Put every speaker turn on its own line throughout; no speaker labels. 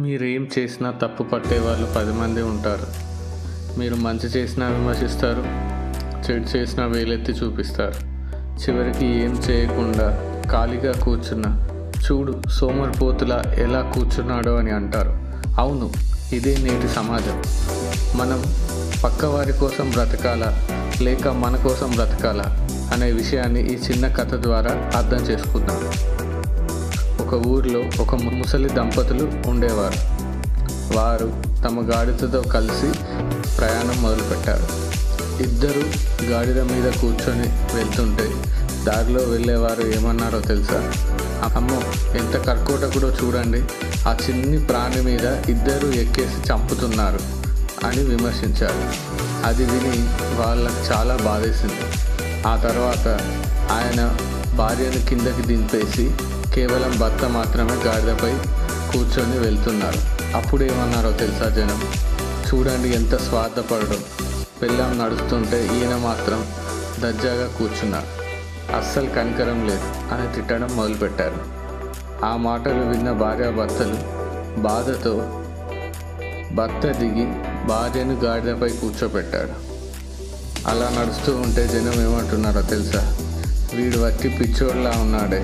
మీరేం చేసినా తప్పు పట్టేవాళ్ళు 10 మంది ఉంటారు. మీరు మంచి చేసినా విమర్శిస్తారు, చెడు చేసినా వేలెత్తి చూపిస్తారు. చివరికి ఏం చేయకుండా ఖాళీగా కూర్చున్న చూడు సోమరిపోతులా ఎలా కూర్చున్నాడో అని అంటారు. అవును, ఇదే నేటి సమాజం. మనం పక్కవారి కోసం బ్రతకాలా లేక మన కోసం బ్రతకాలా అనే విషయాన్ని ఈ చిన్న కథ ద్వారా అర్థం చేసుకుందాం. ఒక ఊరిలో ఒక ముసలి దంపతులు ఉండేవారు. వారు తమ గాడిదతో కలిసి ప్రయాణం మొదలుపెట్టారు. ఇద్దరు గాడిద మీద కూర్చొని వెళ్తుంటే దారిలో వెళ్ళేవారు ఏమన్నారో తెలుసా? అమ్మో, ఎంత కర్కోటకుడో చూడండి, ఆ చిన్ని ప్రాణి మీద ఇద్దరు ఎక్కేసి చంపుతున్నారు అని విమర్శించారు. అది విని వాళ్ళకు చాలా బాధేసింది. ఆ తర్వాత ఆయన భార్యను కిందకి దింపేసి కేవలం భర్త మాత్రమే గాడిదపై కూర్చొని వెళ్తున్నారు. అప్పుడు ఏమన్నారో తెలుసా జనం? చూడండి ఎంత స్వార్థపడడం, పెళ్ళాం నడుస్తుంటే ఈయన మాత్రం దర్జాగా కూర్చున్నారు, అస్సలు కనికరం లేదు అని తిట్టడం మొదలుపెట్టారు. ఆ మాటలు విన్న భార్యాభర్తలు బాధతో భర్త దిగి భార్యను గాడిదపై కూర్చోపెట్టాడు. అలా నడుస్తూ ఉంటే జనం ఏమంటున్నారో తెలుసా? వీడు వట్టి పిచ్చోడ్లా ఉన్నాడే,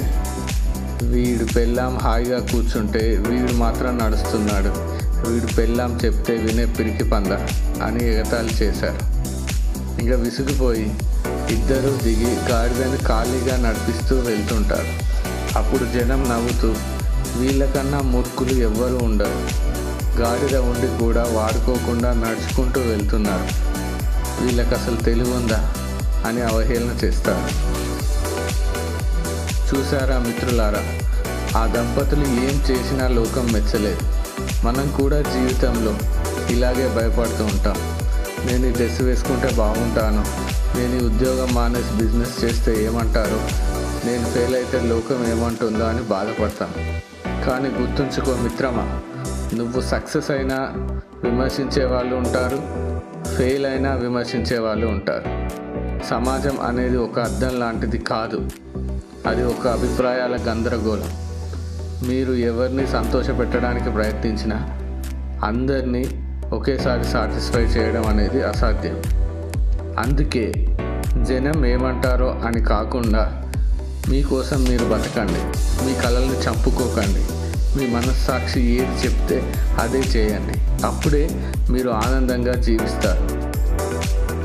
వీడు పెళ్ళాం హాయిగా కూర్చుంటే వీడు మాత్రం నడుస్తున్నాడు, వీడు పెళ్ళాం చెప్తే వినే పిరికి పంద అని ఎగతాళి చేశారు. ఇంకా విసిగిపోయి ఇద్దరూ దిగి గాడిదని ఖాళీగా నడిపిస్తూ వెళ్తుంటారు. అప్పుడు జనం నవ్వుతూ, వీళ్ళకన్నా మూర్ఖులు ఎవ్వరూ ఉండరు, గాడిద ఉండి కూడా వాడుకోకుండా నడుచుకుంటూ వెళ్తున్నారు, వీళ్ళకి అసలు తెలివి ఉందా అని అవహేళన చేస్తారు. చూసారా మిత్రులారా, ఆ దంపతులు ఏం చేసినా లోకం మెచ్చలేదు. మనం కూడా జీవితంలో ఇలాగే భయపడుతూ ఉంటాం. నేను ఈ డ్రెస్ వేసుకుంటే బాగుంటాను, నేను ఈ ఉద్యోగం మానేసి బిజినెస్ చేస్తే ఏమంటారు, నేను ఫెయిల్ అయితే లోకం ఏమంటుందో అని బాధపడతాను. కానీ గుర్తుంచుకో మిత్రమా, నువ్వు సక్సెస్ అయినా విమర్శించే వాళ్ళు ఉంటారు, ఫెయిల్ అయినా విమర్శించే వాళ్ళు ఉంటారు. సమాజం అనేది ఒక అద్దం లాంటిది కాదు, అది ఒక అభిప్రాయాల గందరగోళం. మీరు ఎవరిని సంతోషపెట్టడానికి ప్రయత్నించినా అందరినీ ఒకేసారి సాటిస్ఫై చేయడం అనేది అసాధ్యం. అందుకే జనం ఏమంటారో అని కాకుండా మీకోసం మీరు బతకండి, మీ కలల్ని చంపుకోకండి, మీ మనస్సాక్షి ఏది చెప్తే అదే చేయండి. అప్పుడే మీరు ఆనందంగా జీవిస్తారు.